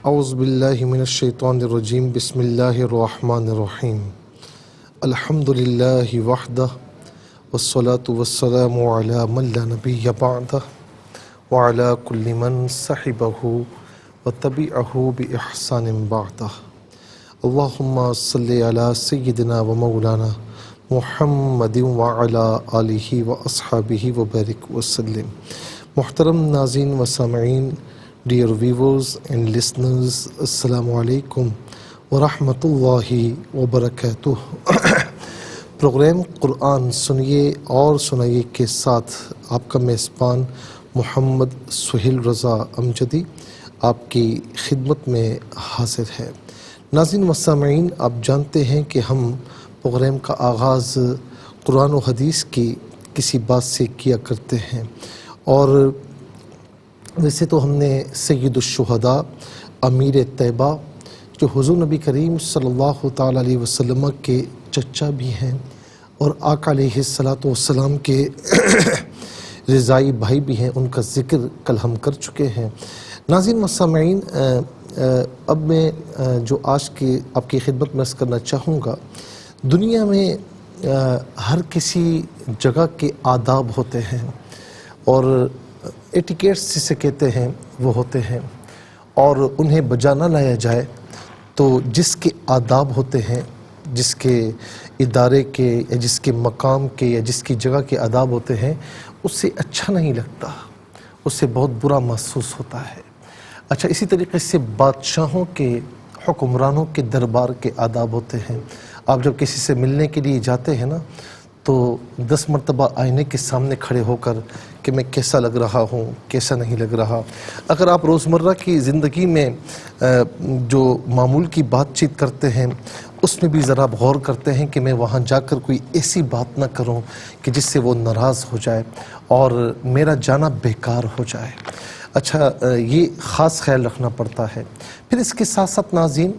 اعوذ باللہ من الشیطان الرجیم بسم اللہ الرحمن الرحیم الحمدللہ وحدہ والصلاة والسلام علی من لا نبی بعدہ وعلی کل من صحبہ وتبعہ بإحسان بعدہ اللہم صلی علی سیدنا و مولانا محمد وعلی آلہ واصحابہ وبارک وسلم۔ محترم ناظرین و سامعین، ڈیئر ویورز اینڈ لسنرز، السلام علیکم ورحمۃ اللہ وبرکاتہ۔ پروگرام قرآن سنیے اور سنائیے کے ساتھ آپ کا میزبان محمد سہیل رضا امجدی آپ کی خدمت میں حاضر ہے۔ ناظرین و سامعین، آپ جانتے ہیں کہ ہم پروگرام کا آغاز قرآن و حدیث کی کسی بات سے کیا کرتے ہیں، اور ویسے تو ہم نے سید الشہداء امیر طیبہ جو حضور نبی کریم صلی اللہ تعالیٰ علیہ وسلم کے چچا بھی ہیں اور آقا علیہ السلام کے رضائی بھائی بھی ہیں، ان کا ذکر کل ہم کر چکے ہیں۔ ناظرین و سامعین، اب میں جو آج کی آپ کی خدمت میں عرض کرنا چاہوں گا، دنیا میں ہر کسی جگہ کے آداب ہوتے ہیں اور ایٹیکیٹس جسے کہتے ہیں وہ ہوتے ہیں، اور انہیں بجا نہ لایا جائے تو جس کے آداب ہوتے ہیں، جس کے ادارے کے یا جس کے مقام کے یا جس کی جگہ کے آداب ہوتے ہیں، اس سے اچھا نہیں لگتا، اس سے بہت برا محسوس ہوتا ہے۔ اچھا، اسی طریقے سے بادشاہوں کے، حکمرانوں کے دربار کے آداب ہوتے ہیں۔ آپ جب کسی سے ملنے کے لیے جاتے ہیں نا، تو 10 مرتبہ آئینے کے سامنے کھڑے ہو کر کہ میں کیسا لگ رہا ہوں، کیسا نہیں لگ رہا۔ اگر آپ روزمرہ کی زندگی میں جو معمول کی بات چیت کرتے ہیں، اس میں بھی ذرا غور کرتے ہیں کہ میں وہاں جا کر کوئی ایسی بات نہ کروں کہ جس سے وہ ناراض ہو جائے اور میرا جانا بیکار ہو جائے۔ اچھا، یہ خاص خیال رکھنا پڑتا ہے۔ پھر اس کے ساتھ ساتھ ناظرین،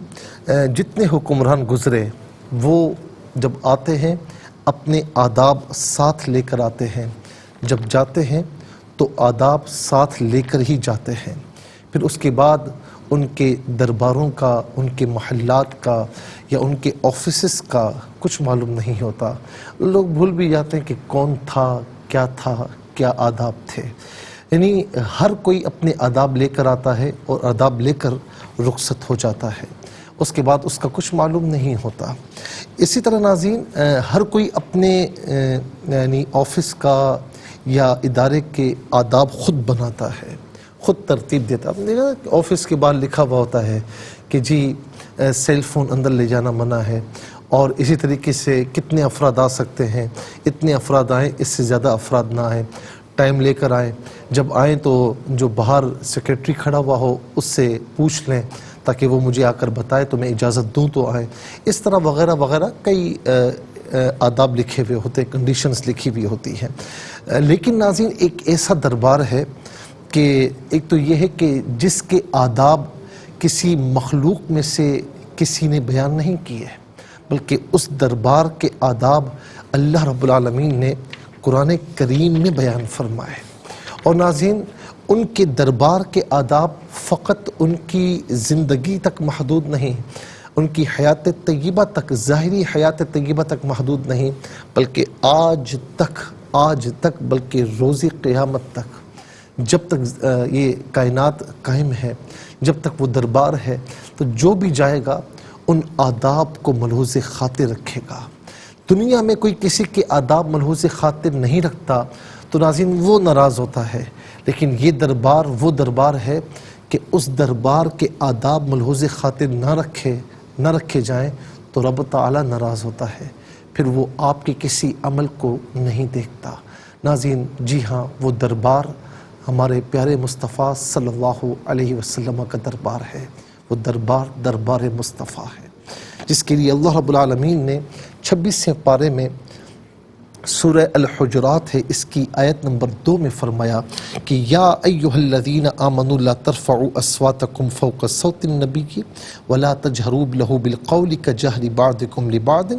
جتنے حکمران گزرے وہ جب آتے ہیں اپنے آداب ساتھ لے کر آتے ہیں، جب جاتے ہیں تو آداب ساتھ لے کر ہی جاتے ہیں۔ پھر اس کے بعد ان کے درباروں کا، ان کے محلات کا یا ان کے آفیسز کا کچھ معلوم نہیں ہوتا۔ لوگ بھول بھی جاتے ہیں کہ کون تھا، کیا آداب تھے۔ یعنی ہر کوئی اپنے آداب لے کر آتا ہے اور آداب لے کر رخصت ہو جاتا ہے، اس کے بعد اس کا کچھ معلوم نہیں ہوتا۔ اسی طرح ناظرین، ہر کوئی اپنے یعنی آفس کا یا ادارے کے آداب خود بناتا ہے، خود ترتیب دیتا ہے۔ آپ نے دیکھا کہ آفس کے باہر لکھا ہوا ہوتا ہے کہ جی سیل فون اندر لے جانا منع ہے، اور اسی طریقے سے کتنے افراد آ سکتے ہیں، اتنے افراد آئیں، اس سے زیادہ افراد نہ آئیں، ٹائم لے کر آئیں، جب آئیں تو جو باہر سیکریٹری کھڑا ہوا ہو اس سے پوچھ لیں تاکہ وہ مجھے آ کر بتائے تو میں اجازت دوں تو آئیں۔ اس طرح وغیرہ وغیرہ کئی آداب لکھے ہوئے ہوتے ہیں، کنڈیشنز لکھی ہوئی ہوتی ہیں۔ لیکن ناظرین، ایک ایسا دربار ہے کہ ایک تو یہ ہے کہ جس کے آداب کسی مخلوق میں سے کسی نے بیان نہیں کیے، بلکہ اس دربار کے آداب اللہ رب العالمین نے قرآن کریم میں بیان فرمائے۔ اور ناظرین، ان کے دربار کے آداب فقط ان کی زندگی تک محدود نہیں، ان کی حیات طیبہ تک، ظاہری حیات طیبہ تک محدود نہیں، بلکہ آج تک بلکہ روز قیامت تک، جب تک یہ کائنات قائم ہے، جب تک وہ دربار ہے، تو جو بھی جائے گا ان آداب کو ملحوظ خاطر رکھے گا۔ دنیا میں کوئی کسی کے آداب ملحوظ خاطر نہیں رکھتا تو ناظرین وہ ناراض ہوتا ہے، لیکن یہ دربار وہ دربار ہے کہ اس دربار کے آداب ملحوظ خاطر نہ رکھے جائیں تو رب تعالیٰ ناراض ہوتا ہے، پھر وہ آپ کے کسی عمل کو نہیں دیکھتا۔ ناظرین، جی ہاں، وہ دربار ہمارے پیارے مصطفیٰ صلی اللہ علیہ وسلم کا دربار ہے، وہ دربار مصطفیٰ ہے، جس کے لیے اللہ رب العالمین نے 26ویں پارے میں سورہ الحجرات ہے، اس کی آیت نمبر 2 میں فرمایا کہ یا ایھا الذین آمنوا لا ترفعوا اصواتکم فوق صوت النبی ولا تجہروا لہ بالقول کجہر بعضکم لبعض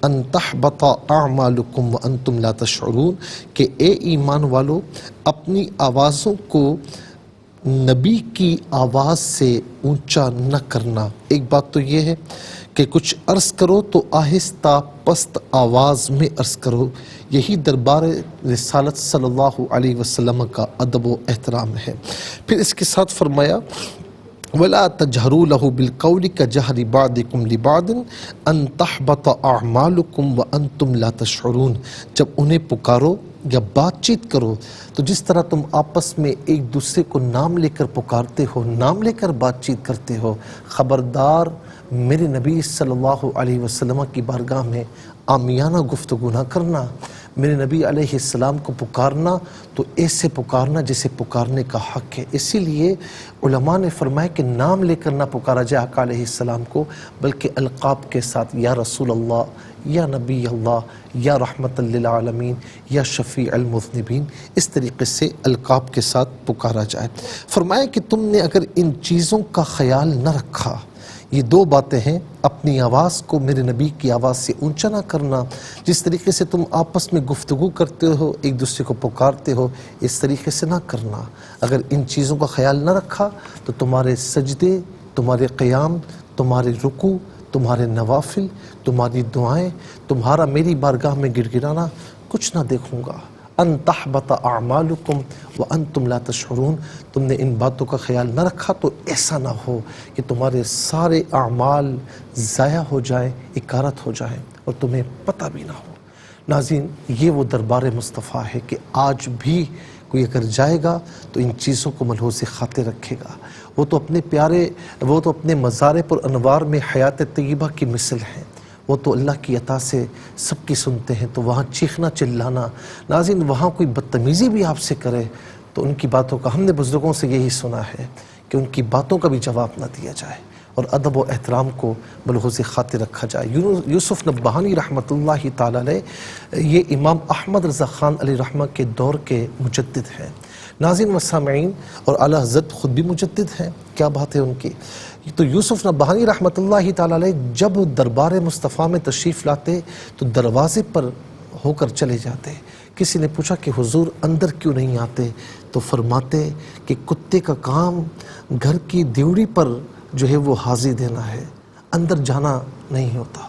ان تحبط اعمالکم وانتم لا تشعرون، کہ اے ایمان والو، اپنی آوازوں کو نبی کی آواز سے اونچا نہ کرنا. ایک بات تو یہ ہے کہ کچھ عرض کرو تو آہستہ پست آواز میں عرض کرو. یہی دربار رسالت صلی اللہ علیہ وسلم کا ادب و احترام ہے. پھر اس کے ساتھ فرمایا وَلَا تَجْهَرُوا لَهُ بِالْقَوْلِ كَجَهْرِ بَعْضِكُمْ لِبَعْضٍ أَن تَحْبَطَ أَعْمَالُكُمْ وَأَنْتُمْ لَا تَشْعُرُونَ. جب انہیں پکارو یا بات چیت کرو تو جس طرح تم آپس میں ایک دوسرے کو نام لے کر پکارتے ہو، نام لے کر بات چیت کرتے ہو، خبردار میرے نبی صلی اللہ علیہ وسلم کی بارگاہ میں عامیانہ گفتگو نہ کرنا. میرے نبی علیہ السلام کو پکارنا تو ایسے پکارنا جسے پکارنے کا حق ہے. اسی لیے علماء نے فرمایا کہ نام لے کر نہ پکارا جائے آقا علیہ السلام کو، بلکہ القاب کے ساتھ یا رسول اللہ، یا نبی اللہ، یا رحمت للعالمین، یا شفیع المذنبین، اس طریقے سے القاب کے ساتھ پکارا جائے. فرمایا کہ تم نے اگر ان چیزوں کا خیال نہ رکھا، یہ دو باتیں ہیں، اپنی آواز کو میرے نبی کی آواز سے اونچا نہ کرنا، جس طریقے سے تم آپس میں گفتگو کرتے ہو، ایک دوسرے کو پکارتے ہو، اس طریقے سے نہ کرنا. اگر ان چیزوں کا خیال نہ رکھا تو تمہارے سجدے، تمہارے قیام، تمہارے رکوع، تمہارے نوافل، تمہاری دعائیں، تمہارا میری بارگاہ میں گڑ گڑانا کچھ نہ دیکھوں گا. ان تحبط اعمالکم وانتم لا تشعرون. تم نے ان باتوں کا خیال نہ رکھا تو ایسا نہ ہو کہ تمہارے سارے اعمال ضائع ہو جائیں، اکارت ہو جائیں اور تمہیں پتہ بھی نہ ہو. ناظرین، یہ وہ دربار مصطفیٰ ہے کہ آج بھی کوئی اگر جائے گا تو ان چیزوں کو ملحوظ خاطر رکھے گا. وہ تو اپنے مزار پر انوار میں حیات طیبہ کی مثل ہیں. وہ تو اللہ کی عطا سے سب کی سنتے ہیں، تو وہاں چیخنا چلانا. ناظرین، وہاں کوئی بدتمیزی بھی آپ سے کرے تو ان کی باتوں کا، ہم نے بزرگوں سے یہی سنا ہے کہ ان کی باتوں کا بھی جواب نہ دیا جائے اور ادب و احترام کو ملحوظ خاطر رکھا جائے. یوسف نبہانی رحمۃ اللہ تعالی علیہ یہ امام احمد رضا خان علیہ رحمہ کے دور کے مجدد ہیں. ناظرین و سامعین، اور اعلیٰ حضرت خود بھی مجدد ہیں. کیا بات ہے ان کی. تو یوسف نبہانی رحمۃ اللہ تعالی علیہ جب دربار مصطفیٰ میں تشریف لاتے تو دروازے پر ہو کر چلے جاتے. کسی نے پوچھا کہ حضور اندر کیوں نہیں آتے؟ تو فرماتے کہ کتے کا کام گھر کی دیوڑی پر جو ہے وہ حاضری دینا ہے، اندر جانا نہیں ہوتا.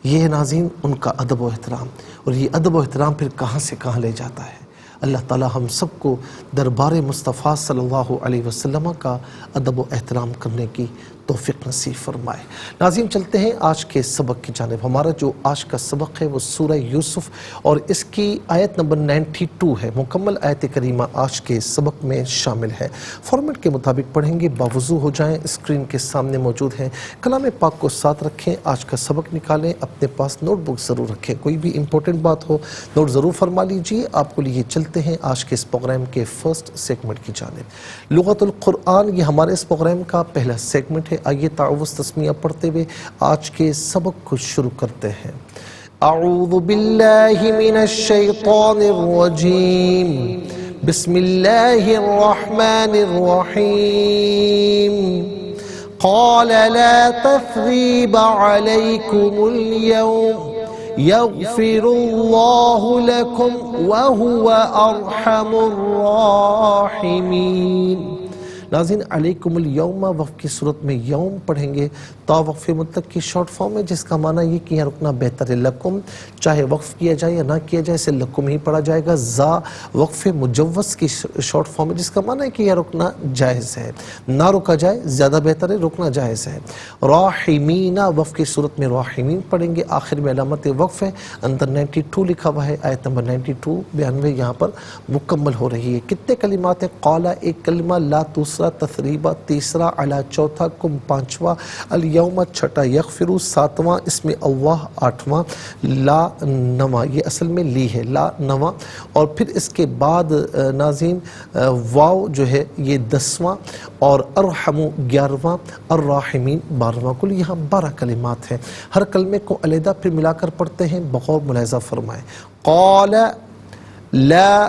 یہ ہے ناظرین ان کا ادب و احترام. اور یہ ادب و احترام پھر کہاں سے کہاں لے جاتا ہے. اللہ تعالی ہم سب کو دربار مصطفیٰ صلی اللہ علیہ وسلم کا ادب و احترام کرنے کی توفیق نصیب فرمائے. ناظرین، چلتے ہیں آج کے سبق کی جانب. ہمارا جو آج کا سبق ہے وہ سورہ یوسف اور اس کی آیت نمبر 92 ہے. مکمل آیت کریمہ آج کے سبق میں شامل ہے. فارمیٹ کے مطابق پڑھیں گے، باوضو ہو جائیں، اسکرین کے سامنے موجود ہیں. کلام پاک کو ساتھ رکھیں، آج کا سبق نکالیں، اپنے پاس نوٹ بک ضرور رکھیں. کوئی بھی امپورٹنٹ بات ہو نوٹ ضرور فرما لیجیے. آپ کو لیے چلتے ہیں آج کے اس پروگرام کے فرسٹ سیگمنٹ کی جانب. لغت القرآن یہ ہمارے اس پروگرام کا پہلا سیگمنٹ ہے. آئیے تعوذ تسمیہ پڑھتے ہوئے آج کے سبق کو شروع کرتے ہیں. اعوذ باللہ من الشیطان الرجیم، بسم اللہ الرحمن الرحیم. قال لا تثریب علیکم اليوم یغفر اللہ لکم وہو ارحم الراحمین. ناظرین، علیکم اليوم وقف کی صورت میں یوم پڑھیں گے تا وقف مطلق کی شارٹ فارم ہے، جس کا معنی یہ کہ یہاں رکنا بہتر ہے. لکم چاہے وقف کیا جائے یا نہ کیا جائے اسے لکم ہی پڑھا جائے گا. زا وقف مجوز کی شارٹ فارم ہے، جس کا معنی ہے کہ یہاں رکنا جائز ہے، نہ رکا جائے زیادہ بہتر ہے، رکنا جائز ہے. راحمین وقف کی صورت میں راحمین پڑھیں گے. آخر میں علامت وقف ہے، اندر 92 لکھا ہوا ہے. آیت نمبر 92 92 یہاں پر مکمل ہو رہی ہے. کتنے کلمات ہیں؟ قالا ایک کلمہ، لا دوسرا، تثریبہ تیسرا، علی چوتھا، کم پانچواں، الیوم چھٹا، یغفرو ساتواں، اس میں اللہ آٹھواں، لا نواں یہ اصل میں لی ہے، لا نواں. اور پھر اس کے بعد ناظرین واو جو ہے یہ 10واں، اور ارحمو 11واں، الراحمین 12واں. کل یہاں 12 کلمات ہیں. ہر کلمے کو علیحدہ پھر ملا کر پڑھتے ہیں، بغور ملاحظہ فرمائیں. قال لا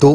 2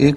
1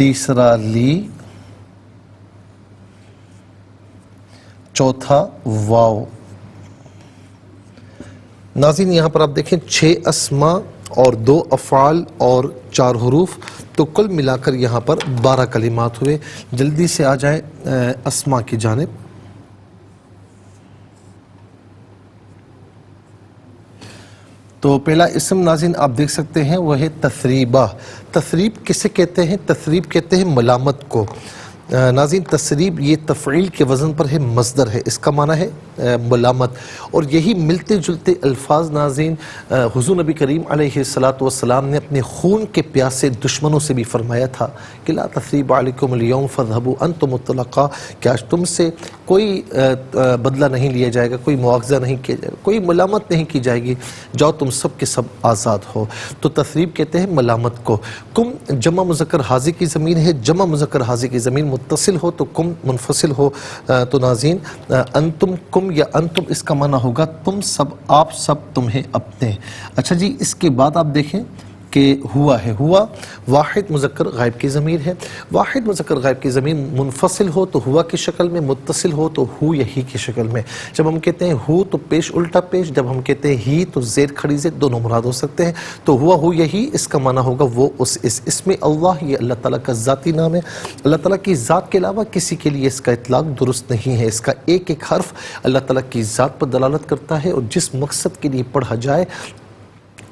تیسرا لی، چوتھا واو۔ ناظرین یہاں پر آپ دیکھیں 6 اسما اور 2 افعال اور 4 حروف، تو کل ملا کر یہاں پر 12 کلمات ہوئے۔ جلدی سے آ جائیں اسما کی جانب۔ تو پہلا اسم ناظرین آپ دیکھ سکتے ہیں وہ ہے تثریبہ۔ تثریب کسے کہتے ہیں؟ تثریب کہتے ہیں ملامت کو۔ ناظرین تثریب یہ تفعیل کے وزن پر ہے، مصدر ہے، اس کا معنی ہے ملامت۔ اور یہی ملتے جلتے الفاظ ناظرین حضور نبی کریم علیہ السلام نے اپنے خون کے پیاسے دشمنوں سے بھی فرمایا تھا کہ لا تثریب علیکم اليوم فاذهبوا انتم الطلقاء، کہ آج تم سے کوئی بدلہ نہیں لیا جائے گا، کوئی مواخذہ نہیں کیا جائے گا، کوئی ملامت نہیں کی جائے گی، جاؤ تم سب کے سب آزاد ہو۔ تو تثریب کہتے ہیں ملامت کو۔ کم جمع مذکر حاضر کی ضمیر ہے، جمع مذکر حاضر کی ضمیر متصل ہو تو کم منفصل ہو۔ تو ناظرین انتم، کم یا انتم اس کا معنی ہوگا تم سب، آپ سب، تمہیں اپنے۔ اچھا جی، اس کے بعد آپ دیکھیں کہ ہوا ہے، ہوا واحد مذکر غائب کی ضمیر ہے۔ واحد مذکر غائب کی ضمیر منفصل ہو تو ہوا کی شکل میں، متصل ہو تو ہو یا ہی کی شکل میں۔ جب ہم کہتے ہیں ہو تو پیش الٹا پیش، جب ہم کہتے ہیں ہی تو زیر کھڑی زیر، دونوں مراد ہو سکتے ہیں۔ تو ہوا ہو یا ہی اس کا معنی ہوگا وہ اس میں اللہ، یہ اللہ تعالیٰ کا ذاتی نام ہے۔ اللہ تعالیٰ کی ذات کے علاوہ کسی کے لیے اس کا اطلاق درست نہیں ہے۔ اس کا ایک ایک حرف اللہ تعالیٰ کی ذات پر دلالت کرتا ہے، اور جس مقصد کے لیے پڑھا جائے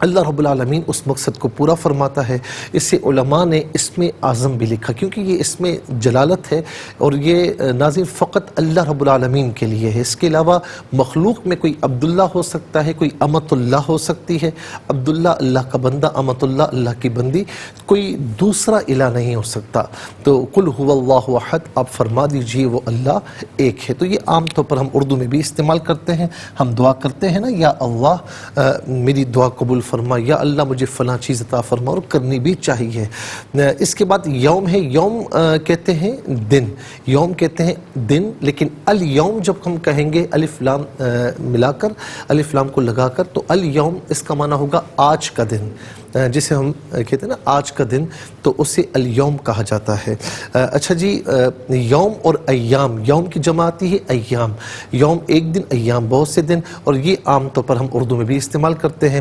اللہ رب العالمین اس مقصد کو پورا فرماتا ہے۔ اسے علماء نے اسم اعظم بھی لکھا، کیونکہ یہ اسم جلالت ہے، اور یہ ناظرین فقط اللہ رب العالمین کے لیے ہے۔ اس کے علاوہ مخلوق میں کوئی عبداللہ ہو سکتا ہے، کوئی امت اللہ ہو سکتی ہے، عبداللہ اللہ کا بندہ، امت اللہ اللہ کی بندی، کوئی دوسرا الہ نہیں ہو سکتا۔ تو قل هو اللہ احد، آپ فرما دیجئے وہ اللہ ایک ہے۔ تو یہ عام طور پر ہم اردو میں بھی استعمال کرتے ہیں، ہم دعا کرتے ہیں نا، یا اللہ میری دعا قبول فرما، یا اللہ مجھے فلاں چیز عطا فرما، اور کرنی بھی چاہیے۔ اس کے بعد یوم ہے، یوم کہتے ہیں دن، یوم کہتے ہیں دن، لیکن الیوم جب ہم کہیں گے الف لام ملا کر، الف لام کو لگا کر، تو الیوم اس کا معنی ہوگا آج کا دن، جسے ہم کہتے ہیں نا آج کا دن، تو اسے الیوم کہا جاتا ہے۔ اچھا جی، یوم اور ایام، یوم کی جمع آتی ہے ایام، یوم ایک دن، ایام بہت سے دن، اور یہ عام طور پر ہم اردو میں بھی استعمال کرتے ہیں۔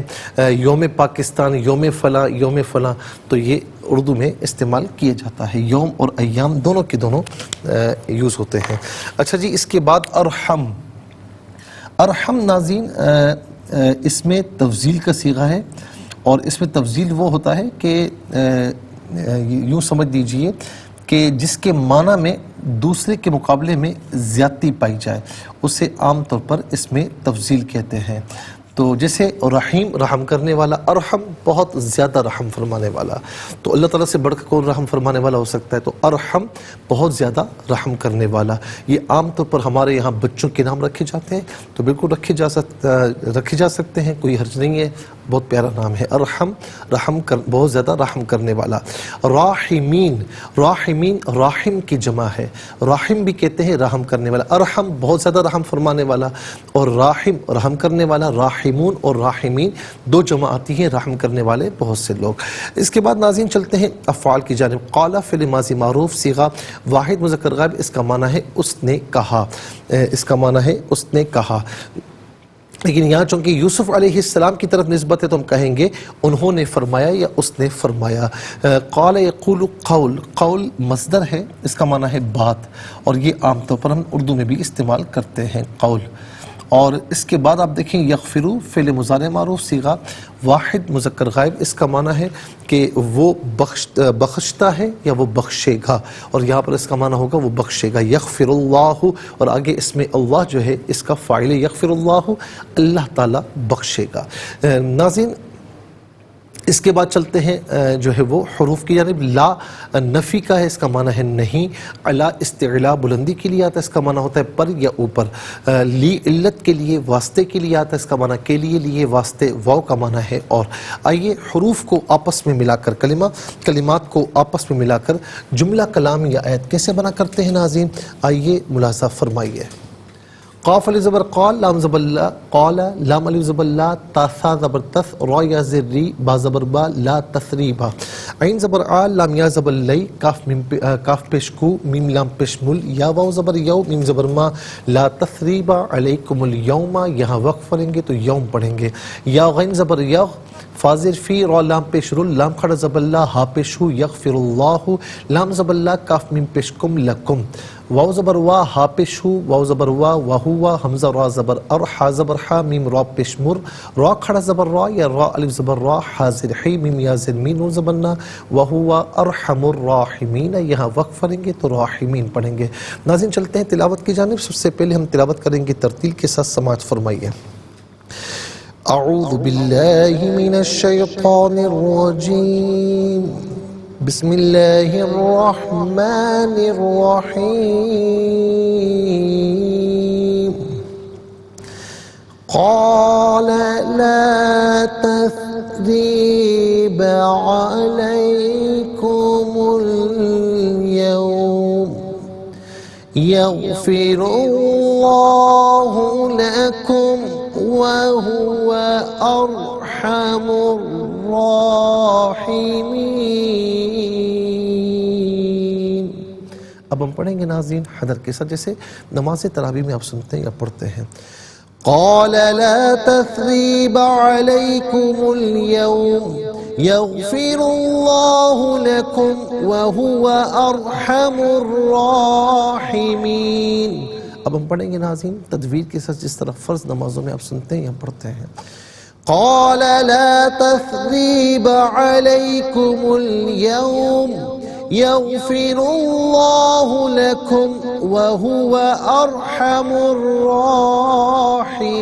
یوم پاکستان، یوم فلاں، یوم فلاں، تو یہ اردو میں استعمال کیا جاتا ہے۔ یوم اور ایام دونوں کے دونوں یوز ہوتے ہیں۔ اچھا جی، اس کے بعد ارحم، ارحم ناظرین اس میں تفضیل کا صیغہ ہے، اور اس میں تفضیل وہ ہوتا ہے کہ یوں سمجھ دیجئے کہ جس کے معنی میں دوسرے کے مقابلے میں زیادتی پائی جائے، اسے عام طور پر اس میں تفضیل کہتے ہیں۔ تو جیسے رحیم رحم کرنے والا، ارحم بہت زیادہ رحم فرمانے والا، تو اللہ تعالیٰ سے بڑھ کر کون رحم فرمانے والا ہو سکتا ہے؟ تو ارحم بہت زیادہ رحم کرنے والا۔ یہ عام طور پر ہمارے یہاں بچوں کے نام رکھے جاتے ہیں، تو بالکل رکھے جا سکتے ہیں، کوئی حرج نہیں ہے، بہت پیارا نام ہے ارحم، بہت زیادہ رحم کرنے والا۔ راحمین، راحمین راحم کی جمع ہے، راحم بھی کہتے ہیں رحم کرنے والا، ارحم بہت زیادہ رحم فرمانے والا، اور راحم رحم کرنے والا، راحمون اور راحمین دو جمع آتی ہیں، رحم کرنے والے بہت سے لوگ۔ اس کے بعد ناظرین چلتے ہیں افعال کی جانب۔ قال فعل ماضی معروف صیغہ واحد مذکر غائب، اس کا معنی ہے اس نے کہا، اس کا معنی ہے اس نے کہا، لیکن یہاں چونکہ یوسف علیہ السلام کی طرف نسبت ہے تو ہم کہیں گے انہوں نے فرمایا یا اس نے فرمایا۔ قال یقول قول، قول مصدر ہے، اس کا معنی ہے بات، اور یہ عام طور پر ہم اردو میں بھی استعمال کرتے ہیں قول۔ اور اس کے بعد آپ دیکھیں یغفرو فعل مضارع معروف صیغہ واحد مذکر غائب، اس کا معنی ہے کہ وہ بخشتا ہے یا وہ بخشے گا، اور یہاں پر اس کا معنی ہوگا وہ بخشے گا۔ یغفر اللہ، اور آگے اس میں اللہ جو ہے اس کا فاعل ہے، یغفر اللہ اللہ تعالیٰ بخشے گا۔ ناظرین اس کے بعد چلتے ہیں جو ہے وہ حروف کی جانب۔ لا نفی کا ہے، اس کا معنی ہے نہیں۔ علا استعلاء بلندی کے لیے آتا ہے، اس کا معنی ہوتا ہے پر یا اوپر۔ لی علت کے لیے واسطے کے لیے آتا ہے، اس کا معنی کے لیے واسطے، واو کا معنی ہے اور۔ آئیے حروف کو آپس میں ملا کر، کلمات کو آپس میں ملا کر جملہ کلام یا آیت کیسے بنا کرتے ہیں ناظرین، آئیے ملاحظہ فرمائیے۔ قاف علی زبر قال، لام زبر لا قال، لام علی زبر لا، تا ثا زبر تث، را یا زر ری، با زبر با، لا تثریبا، عین زبر آ، لام یا زبر لی، کاف پیش کو، میم لام پیش مل، یا واو زبر یو، میم زبر ما، لا تثریبا علیکم الیوم، یہاں وقف پڑھیں گے تو یوم پڑھیں گے، یا غین زبر یغ، فاضر فی، را لام پیش رل، لام کھڑا زبر لا، ہا پیش ہو، یغفر اللہ، لام زبر لا، کاف میم پیش کم، لکم، واو زبر وا، ہا پیش ہو، واو زبر وا، وہوا، حمزہ را زبر ار، ہا زبر ہا، میم را پیش مر، را کھڑا زبر را یا را الف زبر را، حاضر حی، میم یا زر مین نون زبر نا، وہوا ارحم الراحمین، یہاں وقف پڑھیں گے تو راحمین پڑھیں گے۔ ناظرین چلتے ہیں تلاوت کی جانب، سب سے پہلے ہم تلاوت کریں گے ترتیل کے ساتھ، سماعت فرمائیے۔ اعوذ باللہ من الشیطان الرجیم، بسم اللہ الرحمن الرحیم، قال لا تثریب علیکم اليوم، یغفر اللہ لکم وهو ارحم الراحمین۔ اب ہم پڑھیں گے ناظرین حدر کے ساتھ، جیسے نماز تراویح میں آپ سنتے ہیں یا پڑھتے ہیں۔ قال لا تثریب علیکم اليوم، یغفر اللہ لکم وهو ارحم الراحمین۔ اب ہم پڑھیں گے ناظرین تدویر کے ساتھ، جس طرح فرض نمازوں میں آپ سنتے ہیں یا پڑھتے ہیں۔ قال لا تثریب علیکم اليوم، یغفر اللہ لکم وهو ارحم الراحمین۔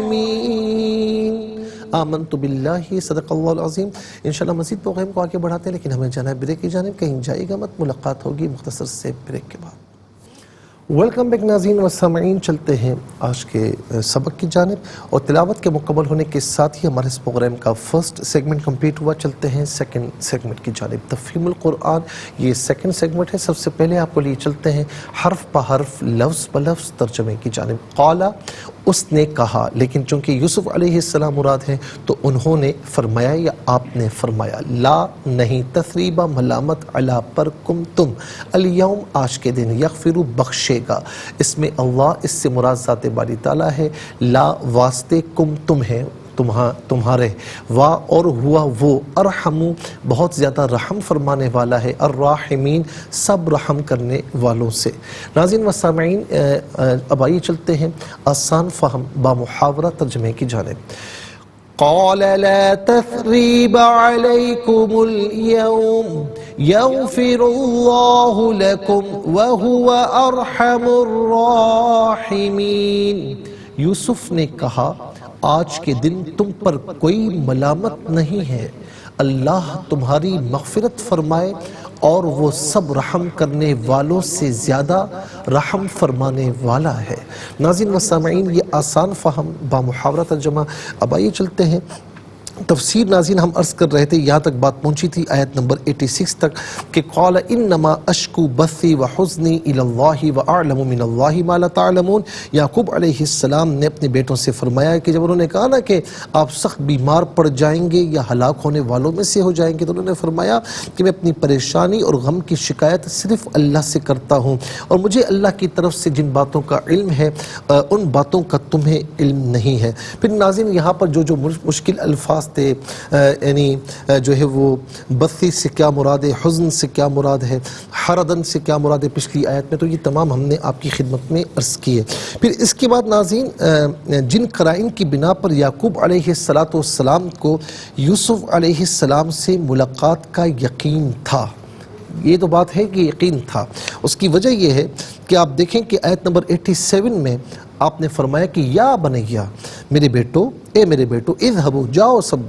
آمنت باللہ، صدق اللہ العظیم۔ انشاءاللہ مزید پروگرام کو آگے بڑھاتے ہیں، لیکن ہمیں جانا ہے بریک کی جانب، کہیں جائے گا مت، ملاقات ہوگی مختصر سے بریک کے بعد۔ ویلکم بیک ناظرین و سامعین، چلتے ہیں آج کے سبق کی جانب، اور تلاوت کے مکمل ہونے کے ساتھ ہی ہمارے اس پروگرام کا فرسٹ سیگمنٹ کمپلیٹ ہوا۔ چلتے ہیں سیکنڈ سیگمنٹ کی جانب، تفہیم القرآن، یہ سیکنڈ سیگمنٹ ہے۔ سب سے پہلے آپ کو لیے چلتے ہیں حرف پہ حرف، لفظ پہ لفظ ترجمے کی جانب۔ قالا، اس نے کہا، لیکن چونکہ یوسف علیہ السلام مراد ہیں تو انہوں نے فرمایا یا آپ نے فرمایا، لا نہیں، تثریبہ ملامت، علا پر، کم تم، الیوم آج کے دن، یغفر بخشے گا، اس میں اللہ، اس سے مراد ذات باری تعالیٰ ہے، لا واسطے، کم تم ہے، تمہارے، وا اور ہوا وہ، ارحم بہت زیادہ رحم فرمانے والا ہے، الراحمین سب رحم کرنے والوں سے۔ ناظرین و سامعین، اب آئیے چلتے ہیں آسان فہم با محاورہ ترجمے کی جانب۔ قال لا تثریب علیکم اليوم، یغفر اللہ لکم وهو ارحم الراحمین۔ یوسف نے کہا، آج کے دن تم پر کوئی ملامت نہیں ہے، اللہ تمہاری مغفرت فرمائے اور وہ سب رحم کرنے والوں سے زیادہ رحم فرمانے والا ہے۔ ناظرین و سامعین، یہ آسان فہم با محاورہ ترجمہ۔ اب آئیے چلتے ہیں تفسیر۔ ناظرین ہم عرض کر رہے تھے، یہاں تک بات پہنچی تھی آیت نمبر 86 تک کہ قال انما اشکو بثی وحزنی الی اللہ واعلم من اللہ ما لا تعلمون۔ یعقوب علیہ السلام نے اپنے بیٹوں سے فرمایا کہ جب انہوں نے کہا نا کہ آپ سخت بیمار پڑ جائیں گے یا ہلاک ہونے والوں میں سے ہو جائیں گے، تو انہوں نے فرمایا کہ میں اپنی پریشانی اور غم کی شکایت صرف اللہ سے کرتا ہوں، اور مجھے اللہ کی طرف سے جن باتوں کا علم ہے ان باتوں کا تمہیں علم نہیں ہے۔ پھر ناظرین یہاں پر جو مشکل الفاظ تھے، یعنی جو ہے وہ بثی سے کیا مراد ہے، حزن سے کیا مراد ہے، حردن سے کیا مراد ہے پچھلی آیت میں، تو یہ تمام ہم نے آپ کی خدمت میں عرض کی ہے۔ پھر اس کے بعد ناظرین جن قرائن کی بنا پر یعقوب علیہ السلام کو یوسف علیہ السلام سے ملاقات کا یقین تھا، یہ تو بات ہے کہ یقین تھا، اس کی وجہ یہ ہے کہ آپ دیکھیں کہ آیت نمبر 87 میں آپ نے فرمایا کہ یا بنیا، میرے بیٹو، اے میرے بیٹو اذهبوا جاؤ سب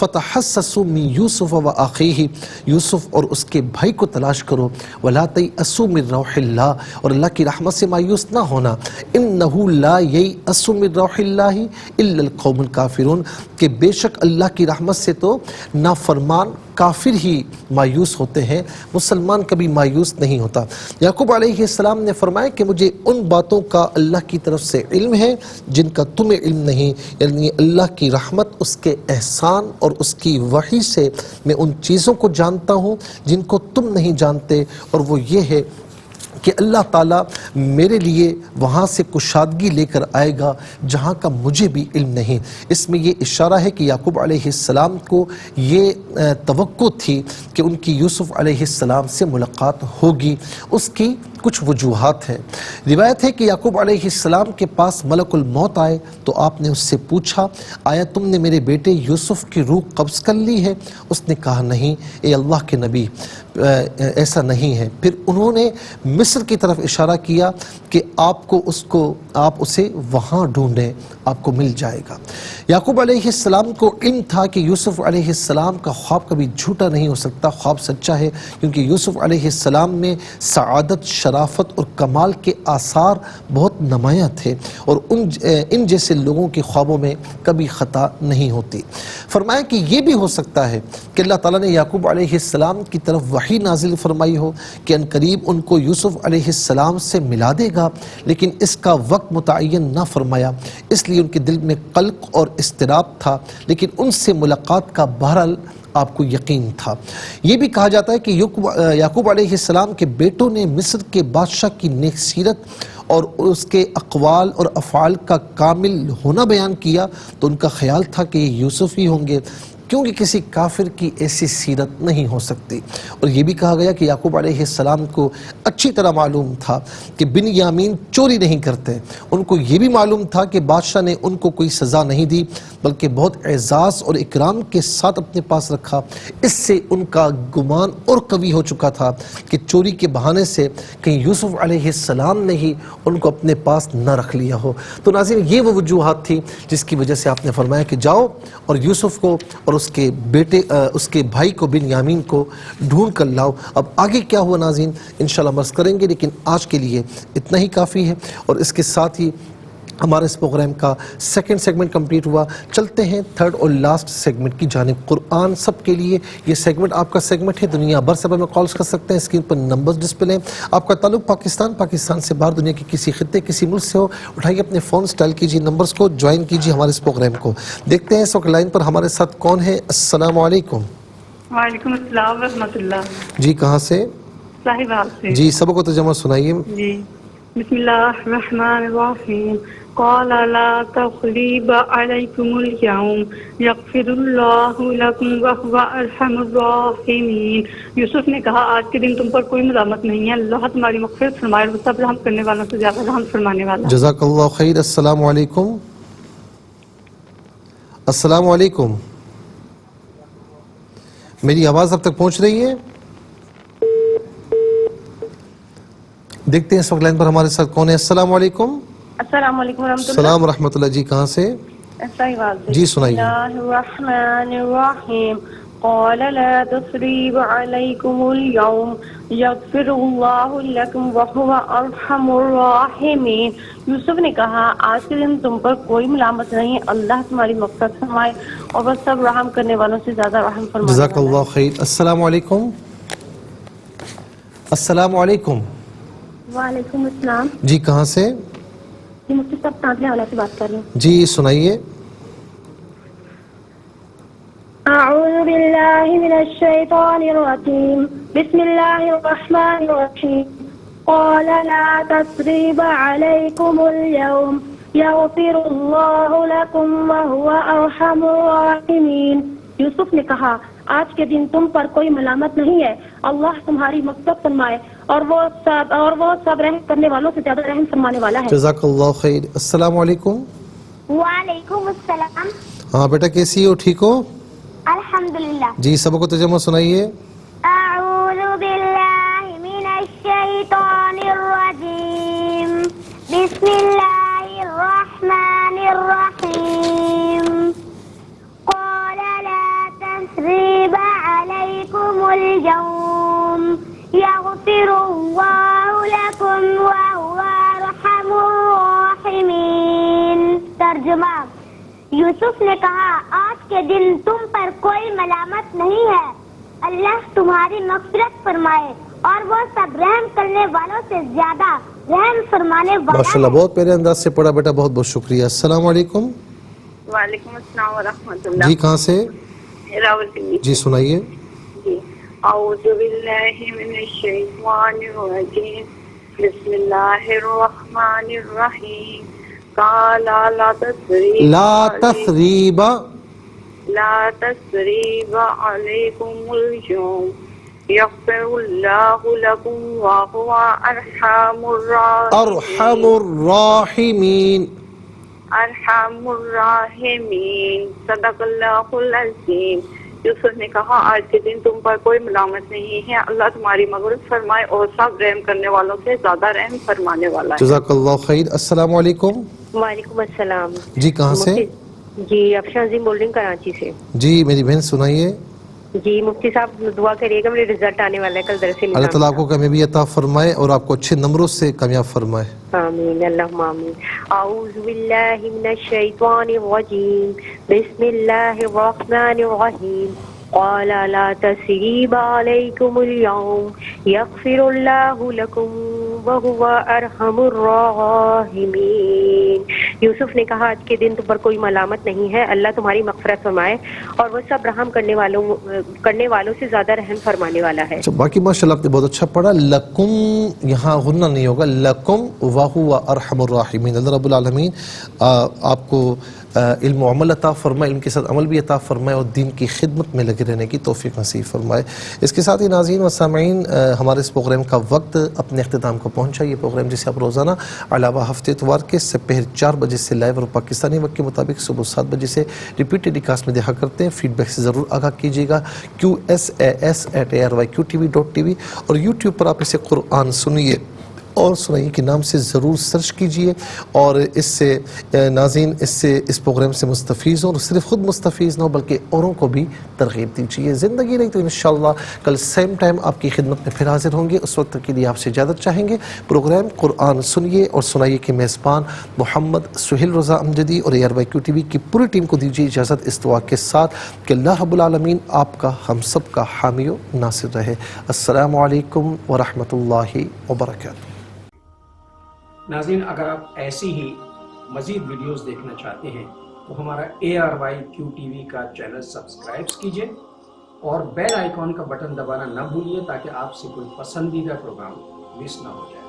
فتحسسوا من یوسف و اخیہ یوسف اور اس کے بھائی کو تلاش کرو ولا تیأسوا من روح اللہ اور اللہ کی رحمت سے مایوس نہ ہونا انہ لا ییأس من روح اللہ الا القوم الکافرون کہ بے شک اللہ کی رحمت سے تو نافرمان کافر ہی مایوس ہوتے ہیں، مسلمان کبھی مایوس نہیں ہوتا۔ یعقوب علیہ السلام نے فرمایا کہ مجھے ان باتوں کا اللہ کی طرف سے علم ہے جن کا تمہیں علم نہیں، یعنی اللہ کی رحمت، اس کے احسان اور اس کی وحی سے میں ان چیزوں کو جانتا ہوں جن کو تم نہیں جانتے، اور وہ یہ ہے کہ اللہ تعالیٰ میرے لیے وہاں سے کشادگی لے کر آئے گا جہاں کا مجھے بھی علم نہیں۔ اس میں یہ اشارہ ہے کہ یعقوب علیہ السلام کو یہ توقع تھی کہ ان کی یوسف علیہ السلام سے ملاقات ہوگی۔ اس کی کچھ وجوہات ہیں۔ روایت ہے کہ یعقوب علیہ السلام کے پاس ملک الموت آئے تو آپ نے اس سے پوچھا آیا تم نے میرے بیٹے یوسف کی روح قبض کر لی ہے؟ اس نے کہا نہیں اے اللہ کے نبی ایسا نہیں ہے۔ پھر انہوں نے مصر کی طرف اشارہ کیا کہ آپ اسے وہاں ڈھونڈیں، آپ کو مل جائے گا۔ یعقوب علیہ السلام کو علم تھا کہ یوسف علیہ السلام کا خواب کبھی جھوٹا نہیں ہو سکتا، خواب سچا ہے، کیونکہ یوسف علیہ السلام میں سعادت، شرافت اور کمال کے آثار بہت نمایاں تھے، اور ان جیسے لوگوں کے خوابوں میں کبھی خطا نہیں ہوتی۔ فرمایا کہ یہ بھی ہو سکتا ہے کہ اللہ تعالیٰ نے یعقوب علیہ السلام کی طرف وحی نازل فرمائی ہو کہ ان قریب ان کو یوسف علیہ السلام سے ملا دے گا، لیکن اس کا وقت متعین نہ فرمایا، اس لیے ان کے دل میں قلق اور اضطراب تھا، لیکن ان سے ملاقات کا بہرحال آپ کو یقین تھا۔ یہ بھی کہا جاتا ہے کہ یعقوب علیہ السلام کے بیٹوں نے مصر کے بادشاہ کی نیک سیرت اور اس کے اقوال اور افعال کا کامل ہونا بیان کیا تو ان کا خیال تھا کہ یہ یوسف ہی ہوں گے، کیونکہ کسی کافر کی ایسی سیرت نہیں ہو سکتی۔ اور یہ بھی کہا گیا کہ یعقوب علیہ السلام کو اچھی طرح معلوم تھا کہ بنیامین چوری نہیں کرتے، ان کو یہ بھی معلوم تھا کہ بادشاہ نے ان کو کوئی سزا نہیں دی بلکہ بہت اعزاز اور اکرام کے ساتھ اپنے پاس رکھا۔ اس سے ان کا گمان اور قوی ہو چکا تھا کہ چوری کے بہانے سے کہیں یوسف علیہ السلام نے ہی ان کو اپنے پاس نہ رکھ لیا ہو۔ تو ناظرین یہ وہ وجوہات تھی جس کی وجہ سے آپ نے فرمایا کہ جاؤ اور یوسف کو اور اس کے بیٹے اس کے بھائی کو بنیامین کو ڈھونڈ کر لاؤ۔ اب آگے کیا ہوا ناظرین انشاءاللہ مرض کریں گے، لیکن آج کے لیے اتنا ہی کافی ہے، اور اس کے ساتھ ہی ہمارے اس پروگرام کا سیکنڈ سیگمنٹ کمپلیٹ ہوا۔ چلتے ہیں تھرڈ اور لاسٹ سیگمنٹ کی جانب۔ قرآن سب کے لیے یہ سیگمنٹ آپ کا سیگمنٹ ہے، دنیا بھر سے میں کالز کر سکتے ہیں، اسکرین پر نمبرز ڈسپلے ہیں۔ آپ کا تعلق پاکستان سے باہر دنیا کے کسی خطے کسی ملک سے ہو، اٹھائیے اپنے فون اسٹائل کیجیے نمبرز کو، جوائن کیجیے ہمارے اس پروگرام کو۔ دیکھتے ہیں اس وقت لائن پر ہمارے ساتھ کون ہے۔ السلام علیکم۔ وعلیکم السلام ورحمۃ اللہ۔ جی کہاں سے؟ صاحبال سے۔ جی سبق و ترجمہ سنائیے۔ جی بسم اللہ الرحمن الرحیم۔ قال لا تثریب علیکم اليوم یغفر اللہ لکم وہو ارحم الراحمین۔ یوسف نے کہا آج کے دن تم پر کوئی ملامت نہیں ہے، اللہ تمہاری مغفرت فرمائے اور وہ سب رحم کرنے والوں سے زیادہ رحم فرمانے والا۔ جزاک اللہ خیر۔ السلام علیکم۔ السلام علیکم، میری آواز اب تک پہنچ رہی ہے؟ دیکھتے ہیں اس وقت لائن پر ہمارے ساتھ کون ہے۔ السلام علیکم۔ السلام علیکم ورحمۃ اللہ۔ السلام ورحمۃ اللہ۔ جی کہاں سے؟ صاحبال سے۔ جی سنائیے۔ بسم اللہ الرحمن الرحیم۔ قال لا تثریب علیکم اليوم یغفر اللہ لکم وہو ارحم الراحمین۔ یوسف نے کہا آج کے دن تم پر کوئی ملامت نہیں، اللہ تمہاری مغفرت فرمائے اور وہ سب رحم کرنے والوں سے زیادہ رحم فرمائے۔ جزاک اللہ خیر۔ السلام علیکم۔ السلام علیکم۔ وعلیکم السلام۔ جی کہاں سے؟ جی مفتی صاحب تانزیہ والا سے بات کر رہے ہیں۔ جی سنائیے۔ اعوذ باللہ من الشیطان الرجیم، بسم اللہ الرحمن الرحیم۔ قال لا تثریب علیکم اليوم یغفر اللہ لکم وہو ارحم الراحمین۔ یوسف نے کہا آج کے دن تم پر کوئی ملامت نہیں ہے، اللہ تمہاری مغفرت فرمائے اور وہ سب رحم کرنے والوں سے زیادہ رحم فرمانے والا ہے۔ جزاک اللہ خیر۔ السلام علیکم۔ وعلیکم السلام۔ ہاں بیٹا کیسی ہو، ٹھیک ہو؟ الحمدللہ۔ جی سبق و ترجمہ سنائیے۔ اعوذ باللہ من الشیطان الرجیم، بسم اللہ الرحمن الرحیم۔ وهو أرحم الراحمين. ترجمہ: یوسف نے کہا آج کے دن تم پر کوئی ملامت نہیں ہے، اللہ تمہاری مغفرت فرمائے اور وہ سب رحم کرنے والوں سے زیادہ رحم فرمانے والا ماشاءاللہ بہت پیارے انداز سے پڑھا بیٹا، بہت بہت شکریہ. السلام علیکم. وعلیکم السلام ورحمۃ اللہ. جی کہاں سے؟ راولپنڈی. جی سنائیے. جی اعوذ باللہ من الشیطان الرجیم بسم اللہ الرحمن الرحیم. قال لا تثریب علیکم اليوم یغفر اللہ لکم وهو ارحم الراحمین. ارحم الراحمین. صدق اللہ العظیم. یوسف نے کہا آج کے دن تم پر کوئی ملامت نہیں ہے، اللہ تمہاری مغفرت فرمائے اور سب رحم کرنے والوں سے زیادہ رحم فرمانے والا ہے. جزاک اللہ خیر. السلام علیکم. وعلیکم السلام. جی کہاں سے؟ جی افشاں عظیم بول رہی ہوں کراچی سے. جی میری بہن سنائیے. جی مفتی صاحب دعا کریے گا، میرے رزلٹ آنے والا ہے کل درس نظام. اللہ تعالیٰ آپ کو کامیابی عطا فرمائے اور آپ کو اچھے نمبروں سے کامیاب فرمائے. آمین اللہم آمین. اعوذ باللہ من الشیطان الرجیم بسم اللہ الرحمن الرحیم. قال لا تثریب علیکم اليوم یغفر اللہ لکم وهو ارحم الراحمین. یوسف نے کہا آج کے دن تم پر کوئی ملامت نہیں ہے، اللہ تمہاری مغفرت فرمائے اور وہ سب رحم کرنے والوں سے زیادہ رحم فرمانے والا ہے. باقی ماشاءاللہ آپ نے بہت اچھا پڑھا. لکم یہاں غنہ نہیں ہوگا، لکم وہو ارحم الراحمین. اللہ رب العالمین آپ کو علم و عمل عطا فرمائے، علم کے ساتھ عمل بھی عطا فرمائے اور دین کی خدمت میں لگے رہنے کی توفیق نصیب فرمائے. اس کے ساتھ ہی ناظرین و سامعین ہمارے اس پروگرام کا وقت اپنے اختتام کو پہنچا. یہ پروگرام جسے آپ روزانہ علاوہ ہفتے اتوار کے سپہر 4 بجے سے لائیو اور پاکستانی وقت کے مطابق صبح 7 بجے سے ریپیٹ ٹیلی کاسٹ میں دیکھا کرتے ہیں. فیڈ بیک سے ضرور آگاہ کیجیے گا. QSAS@ARYQTV.tv اور یوٹیوب پر آپ اسے قرآن سنیے اور سنائیے کے نام سے ضرور سرچ کیجئے اور اس سے ناظرین اس پروگرام سے مستفیض ہوں اور صرف خود مستفیض نہ ہو بلکہ اوروں کو بھی ترغیب دیجیے. زندگی رہی تو انشاءاللہ کل سیم ٹائم آپ کی خدمت میں پھر حاضر ہوں گے. اس وقت کے لیے آپ سے اجازت چاہیں گے. پروگرام قرآن سنیے اور سنائیے کے میزبان محمد سہیل رضا امجدی اور ARYQTV کی پوری ٹیم کو دیجیے اجازت اس دعا کے ساتھ کہ اللہ رب العالمین آپ کا ہم سب کا حامی و ناصر رہے. السلام علیکم ورحمۃ اللہ وبرکاتہ. ناظرین اگر آپ ایسی ہی مزید ویڈیوز دیکھنا چاہتے ہیں تو ہمارا ARYQTV کا چینل سبسکرائب کیجئے اور بیل آئیکن کا بٹن دبانا نہ بھولیے تاکہ آپ سے کوئی پسندیدہ پروگرام مس نہ ہو جائے.